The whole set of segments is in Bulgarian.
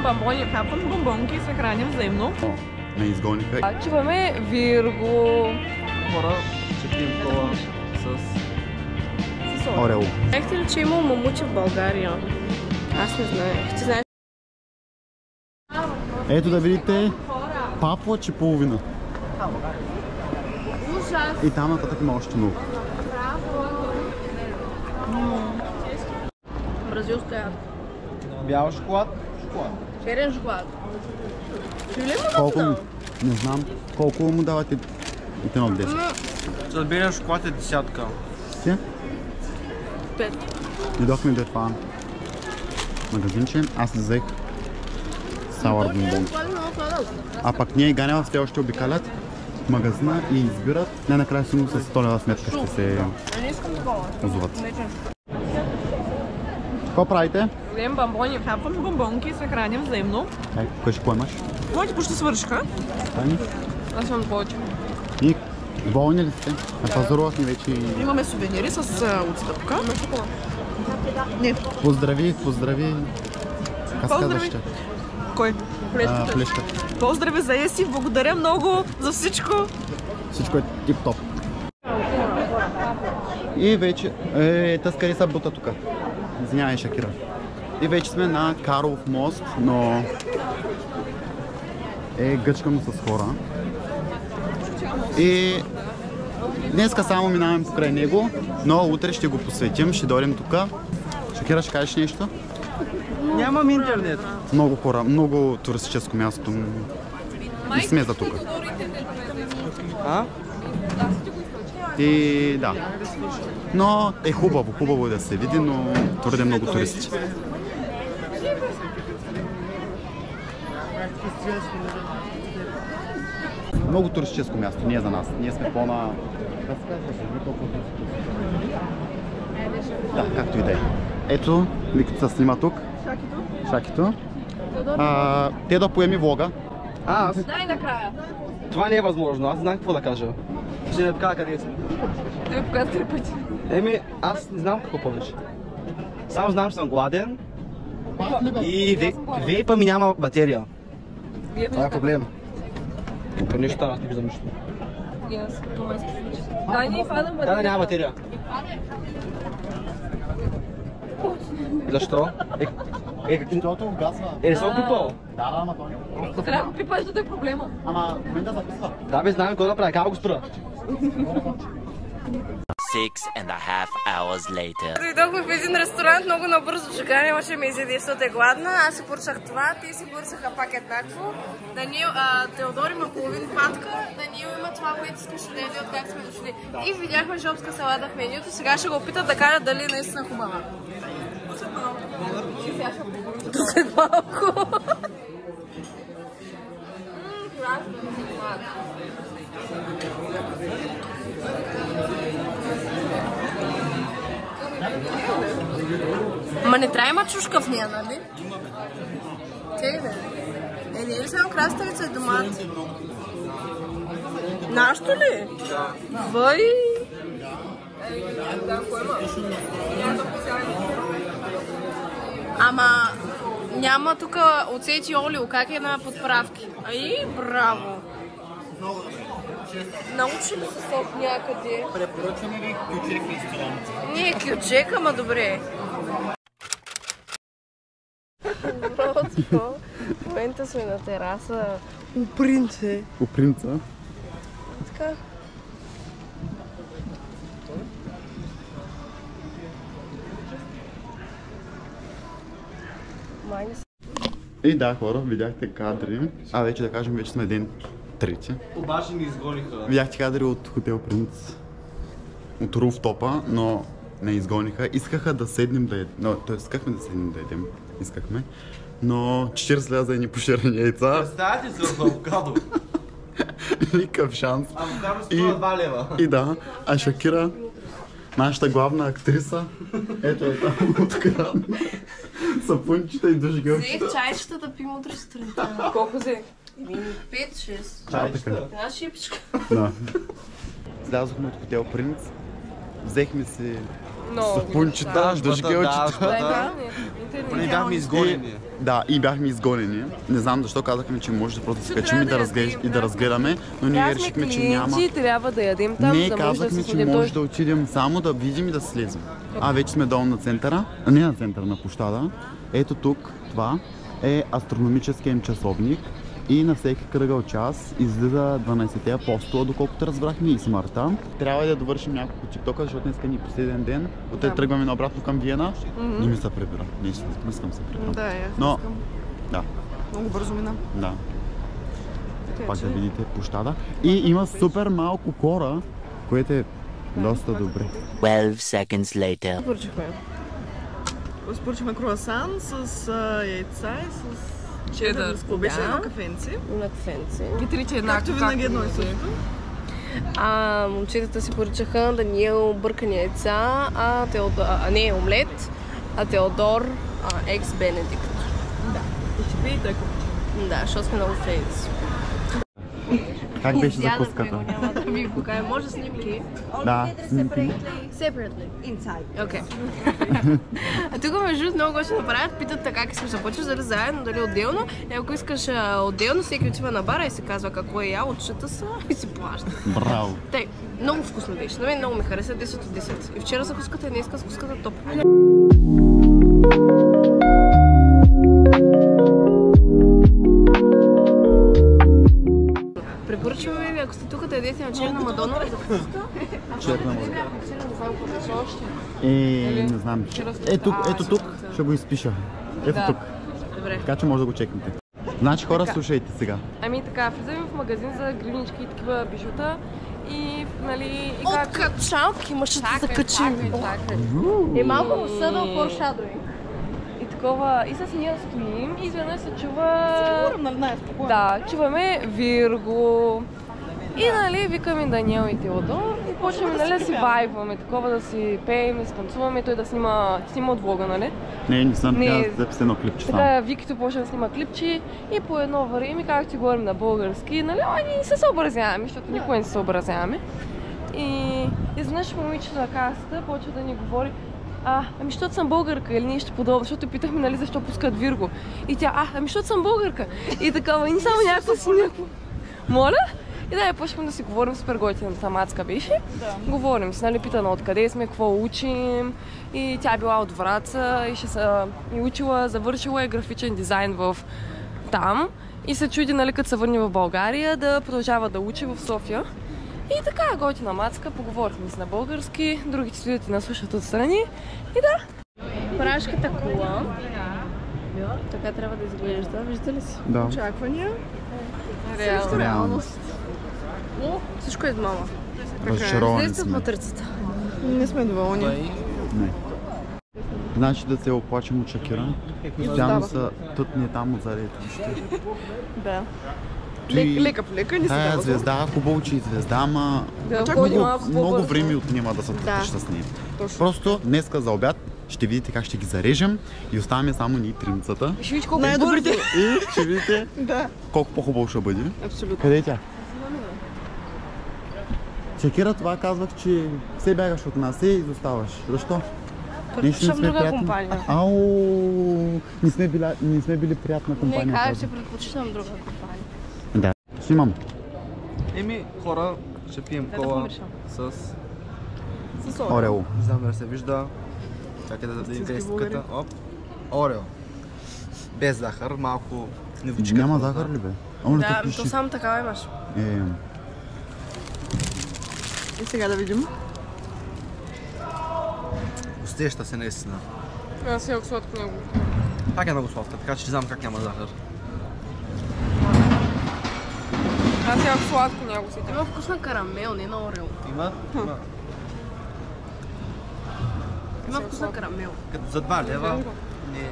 Ям бомбони, хапвам бомбонки и се храним взаимно. Не изгониха. Чуваме Вирго. Хора, ще пием кола с Орео. Знаехте ли, че има мамучи в България? Аз не знаех. Ти знаеш? Ето да видите паплач и половина. Ужас! И там нататък има още много. Бразилска ядка. бял шоколад. Черен шоколад. Чули му Колко? да? Не знам. Колко му давате от 1 от 10? За белия шоколад е десятка. Ти? 5. Идохме до това магазинче. Аз взех сауър бомбон. А пък ние и Ганява все още обикалят магазина и избират. Най-накрая сигурно с 100 лева сметка ще се озоват. Какво правите? Ям бомбони, хапвам бомбонки и се храним взаимно. Кой ще поемаш? Моите почти свършиха. Тани? Аз имам повече. И болни ли сте? Напазарувахме вече и... Имаме сувенири с отстъпка. Не. Поздрави. Каскадаща. Кой? Плешката. Поздрави за Еси, благодаря много за всичко. Всичко е тип-топ. И вече... тъскари са бута тук. Извинявай, Шакира. И вече сме на Карлов мост, но... гъчкано с хора. И... днеска само минаваме покрай него, но утре ще го посветим, ще дойдем тук. Шакира, ще кажеш нещо? Нямам интернет. Много хора, много туристическо място. И сме за тук. А? И да. Но е хубаво е да се види, но твърде много туристи. Много туристическо място, не е за нас. Ние сме по-на... Да, както и да е. Ето, Викото се снима тук. Шакито. Те да поеми влога. Аз? Най-накрая. Това не е възможно, аз знам какво да кажа. Ще не покажа къде съм. Той показа 3 пъти. Аз не знам какво повече. Само знам, че съм гладен и вейпа ми няма батерия. Това е проблем. По нищо, аз не виждам нищо. Да, не падам батерия. Да, няма батерия. Защо? Защото угасва. Не съм пипал. Да, ама то. Трябва да го пипаш, да е проблема. Ама, в момента записва. Да, бе, знам какво да правя, как го спра. 6.5 hours later. Дойдохме в един ресторант, много набързо чекане, имаше ми изяди, защото е гладна. Аз си поръчах това, те си поръчаха пак еднакво. Теодор има половин патка, Даниил има това, което искаш да яде, от как сме дошли. И видяхме жопска салата в менюто, сега ще го опитат да кажа дали е наистина хубава. След малко. Ма не трябва има чушка в нея, нали? Чекай да. Не е ли само краставица и домат? Нашто ли? Да. Въй! Ама няма тук оцет и олио, как е на подправки? Ай, браво! Научи ли се сок някъде? Препоръчваме ви Кючек ресторант. Не е Кючек, ама добре. Просто, в момента сме на тераса у принце. У принца? Така. И да, хора, видяхте кадри. Вече да кажем, вече сме ден трети. Обаче ни изгониха. Видяхте кадри от Хотел Принц. От руфтопа, но не изгониха. Искаха да седнем да ядем. Искахме да седнем да ядем. Искахме. Но 40 лева за едни поширани яйца. Представете се за авокадо. Никакъв шанс. Авокадо струва 2 лева. И да, а Шакира, нашата главна актриса, ето е там от кран. Сапунчета и душгелчета. Взех чайчета да пим утре сутринта. Колко взех? 5-6. Чайчета. Една шипичка. Да. Слязохме от Хотел Принц. Взехме си сапунчета, душгелчета. Те Поне бяхме изгонени. Да, и бяхме изгонени. Не знам защо казахме, че може да просто се качим и да разгледаме, но ние решихме, че няма. Трябва да ядем там, Не, за да може да казахме, се че следим. може да отидем само да видим и да слезем. Вече сме долу на центъра. Не на центъра, на площада. Ето тук, това е астрономическия им часовник. И на всеки кръгъл час излиза 12-те апостола, доколкото разбрахме и смъртта. Трябва да довършим няколко тиктока, защото днес ни е последен ден. Оттре тръгваме наобратно към Виена. Не ми се прибира. Не искам се прибира. Да, но, да. много бързо мина. Да. Пак да видите площада. И има супер малко хора, което е доста добре. 12 seconds later. Поръчахме круасан с яйца и с Чедър. Какво беше? Едно кафенце. На кафенце. И триче еднакво. Както винаги едно и също. Момчетата си поръчаха Даниел бъркани яйца, не омлет, а Теодор екс Бенедикт. Да. И ще пиете ако. Да, защото сме много френци. Как беше закуската? Няма да ви покажа. Може снимки? Да, снимки. Separately. Inside. Окей. А тук между другото много ще направят, питат как искаш да почваш, дали заедно, дали отделно. И ако искаш отделно, всеки отива на бара и се казва какво е ял, отчита са и си плаща. Браво! Тъй, много вкусно беше. На мен много ми хареса, 10 от 10. И вчера закуската и днеска закуската топ. Препоръчваме ви, ако сте тук, да ядете на черна Мадона закуска. Черна Мадона. Не знам какво беше още. Не знам. Ето тук ще го изпиша. Ето тук. Добре. Така че може да го чекнете. Значи хора, слушайте сега. Ами така, влизаме в магазин за гривнички и такива бижута и нали... Откачалки, ма ще се закачим. Чакай. Малко subtle foreshadowing. И такова, и с ние стоим и изведнъж се чува... Сигурно, нали, най-спокойно. Да, чуваме Вирго. И нали, викаме Даниел и Теодор и почваме нали, да си вайбваме, такова да си пеем, да си танцуваме, той да снима от влога, нали? Не съм Не. да записа едно клипче само. Така Викито почва да снима клипчи и по едно време, както си говорим на български, нали, ние се съобразяваме, защото никога не се съобразяваме. И изведнъж момичето на касата почва да ни говори: ами защото съм българка или нещо подобно, защото питахме нали защо пускат Вирго. И тя, ами защото съм българка. И такава, и само някакво си някакво. Моля? И да, почваме да си говорим, супер готината мацка беше. Да. Говорим си, нали, питана откъде сме, какво учим. И тя била от Враца и учила, завършила графичен дизайн там. И се чуди, нали, като се върне в България, да продължава да учи в София. И така, готина мацка, поговорихме си на български, другите стоят и наслушат отстрани. И да. Прашката кола. Така трябва да изглежда, виждате ли си? Да. Очаквания. Реалност. Всичко е мама. Разочаровани Излезте в сме. матрицата. Не сме доволни. Не. Значи да се оплачем от Шакира. Постоянно са тътни там отзади. Да. Ти- Лека по лека ни се Тая дава. звезда, хубаво, че и звезда, ама Да ходи малко много по-бързо. време отнема да се отпушиш с нея. Просто днеска за обяд ще видите как ще ги зарежем и оставаме само ние тримцата. Ще видиш колко Най-добрите. И ще видите Да. колко по-хубаво ще бъде. Абсолютно. Къде е тя? Шакира, това казвах, че все бягаш от нас и изоставаш. Защо? Предпочитам друга компания. Ау, не сме били приятна компания. Не, казах, казвам. че предпочитам друга компания. Да. Снимам. Хора, ще пием кола с... Орео. Не знам да се вижда. Чакай да дадем тестиката. Оп. Орео. Без захар, малко невичка. Няма захар ли бе? Омлета Да, пише. то само такава имаш. И сега да видим. Усеща се наистина. Аз ях сладко много. Пак е много сладка, така че знам как няма захар. Аз ях сладко много си. Има вкус на карамел, не на орео. Има? Има вкус на карамел. Като за 2 лева. Не е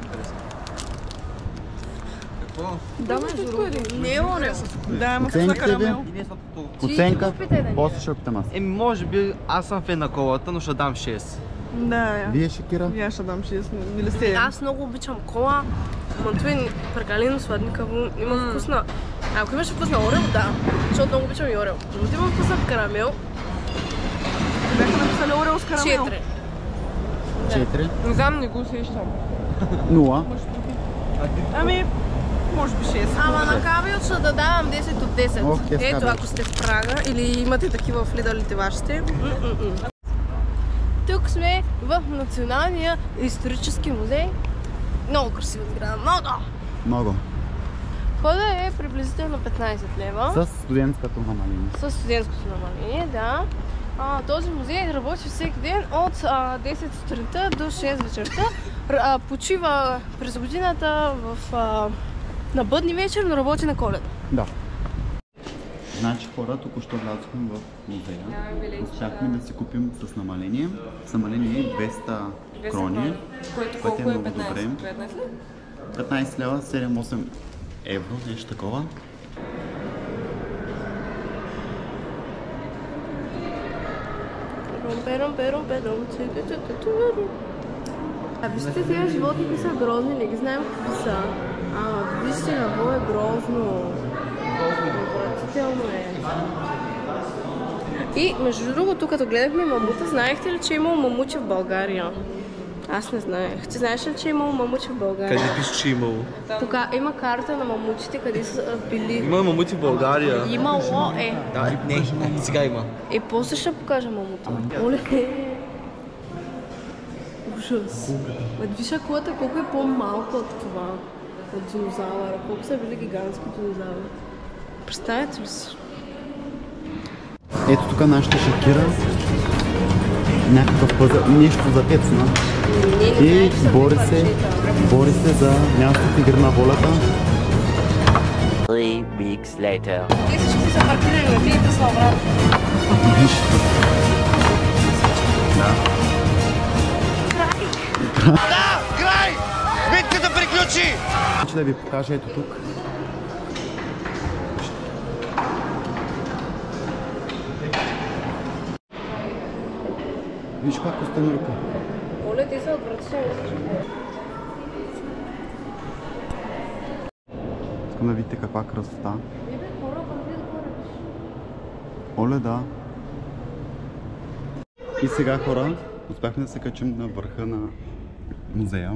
интересно. Какво? Да, между другото. Не е орео. Да, има вкус на Оценките ви? карамел. И не е сладкото. Оценка. опитай да ни. После ще опитам аз. Може би аз съм фен на колата, но ще дам 6. Да, Вие, Шакира? я ще дам 6. Мили сте. Аз много обичам кола, но това е прекалено сладникаво. Има вкус на... Ако имаш вкус на орео, да. Защото много обичам и орео. Но има вкус на карамел. Бяха написали орео с карамел. 4. 4. Не знам, не го усещам. 0. Ами, може би 6. Ама на кабел ще да давам 10 от 10. Ох, Ето, ако сте в Прага или имате такива в Лидълите вашите. Тук сме в Националния исторически музей. Много красива сграда, Много. Входът е приблизително 15 лева. С студентското намаление. С студентското намаление, да. Този музей работи всеки ден от 10 сутринта до 6 вечерта. Почива през годината на бъдни вечер, но работи на Коледа. Да. Значи хора, току-що влязохме в музея. Успяхме да си купим с намаление. С намаление 200 крони, което е много добре. 15 лева, 7-8 евро, нещо такова. Вижте, тези животни са грозни, не ги знаем какви са. Вижте, наво е грозно. Отвратително е. И между другото, като гледахме мамута, знаехте ли, че е имало мамути в България? Аз не знаех. Ти знаеш ли, че е имало мамути в България? Къде пише, че е имало? Има карта на мамутите, къде са били. Има мамути в България. Имало е. Да, не, сега има. После ще покажа мамута. Оле. Ужас. Виж акулата колко е по-малко от това. От динозавъра. Колко са били гигантски динозаври. Представете ли си? Ето тук нашата Шакира. Някакъв пъзъл, нещо за тецна. И бори се за място в игра на волята. 3 weeks later. Те всички са паркирали на тията са обратно. Виж. Да. Да, край! Битката приключи! Значи да ви покажа ето тук. Виж как костенурка. Оле, те са отвратителни. Искам да видите каква красота. Оле, да. И сега, хора, успяхме да се качим на върха на музея.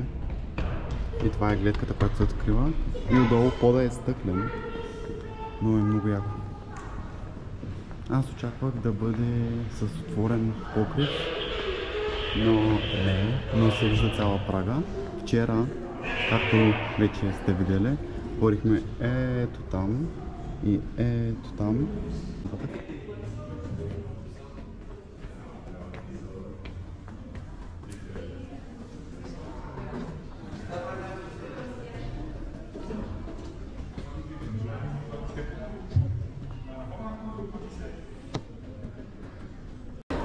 И това е гледката, която се открива. И отдолу пода е стъклен. Но е много яко. Аз очаквах да бъде с отворен покрив, но не, но се вижда цяла Прага. Вчера, както вече сте видели, ходихме ето там и ето там.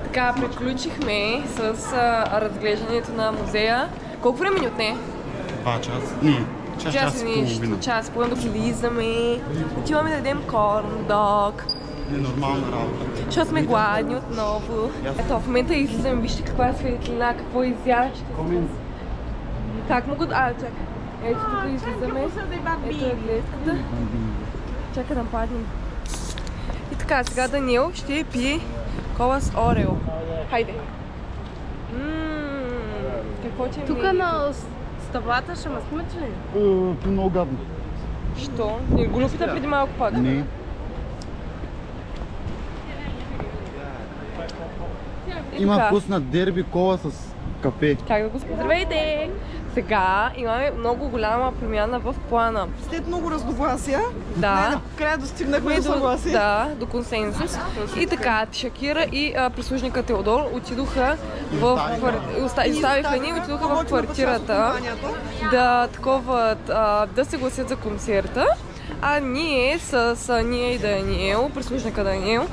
Така, приключихме с разглеждането на музея. Колко време ни отне? 2 часа. Не, час и половина. Час и половина, докато влизаме. Отиваме да ядем корн-дог. Ненормална работа. Защото сме гладни отново. Ето, в момента излизаме, вижте каква е светлина, какво е изяща. Как могат... чакай. Ето тук излизаме. Ето е гледката. Чакай да паднем. И така, сега Даниел ще пие кола с Орео. Хайде. Какво ти е Тук на стъблата ще ме снимате ли? Много гадно. Що? Не го опита преди малко пак. Не. Има вкус на дерби кола с кафе. Как да го здравейте! Сега имаме много голяма промяна в плана. След много разногласия, Да. най-накрая достигнахме до съгласие. До консенсус. И така, Шакира и прислужника Теодор отидоха оставиха ни, отидоха в квартирата да се гласят за концерта. А ние ние и Даниел, прислужника Даниел,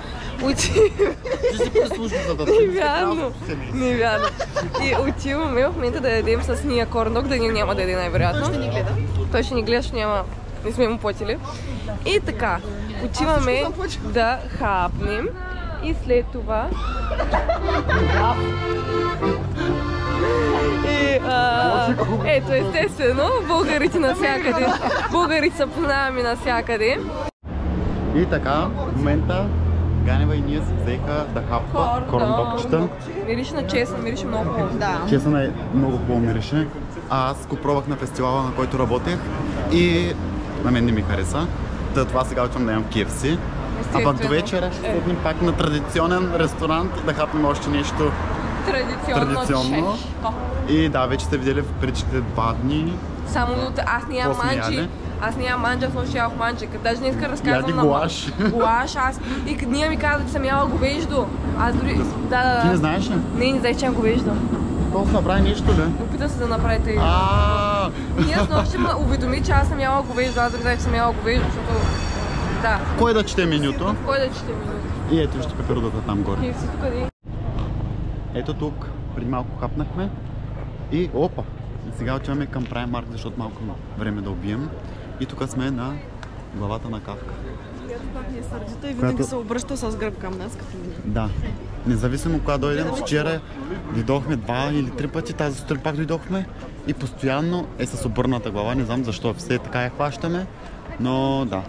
Невярно. И отиваме в момента да ядем с Ния корн-дог, Даниел няма да яде най-вероятно. Той ще ни гледа. Той ще ни гледа, защото не сме му платили. И така, отиваме да хапнем и след това... Ето, естествено, българите навсякъде. Българите са познаваме навсякъде. И така, в момента Ганева и ние се взеха да хапва корндокчета. Мирише на чесън, мирише много хубаво. Да. Чесън е много хубаво мирише. Аз го пробвах на фестивала, на който работех и на мен не ми хареса. Това сега отивам да ям KFC. А пък до вечера ще седнем пак на традиционен ресторант и да хапнем още нещо традиционно. И да, вече сте видели в предишните 2 дни. Само аз не ям манджи. Аз не ям манджа, аз нощи ях манджика. Даже не иска да разказвам Яди на гуаш. Гуаш, аз. И ние ми казват, че съм яла говеждо. Аз дори... Да. Ти не знаеш ли? Не знаеш, че ям говеждо. Толкова направи нещо ли? Опита се да направите и... Ние с нощи ме уведоми, че аз съм яла говеждо. Аз дори знаеш, че съм яла говеждо, защото... Да. Кой да чете менюто? Кой да чете менюто? И ето вижте пеперудата там горе. KFC тук къде? Ето тук, преди малко хапнахме. И опа! И сега отиваме към Primark, защото малко време да убием. И тук сме на главата на Кавка. Която ми е сърдита и винаги се обръща с гръб към нас, като види. Да. Независимо кога дойдем, вчера дойдохме 2 или 3 пъти, тази сутрин пак дойдохме и постоянно е с обърната глава. Не знам защо все така я хващаме, но да.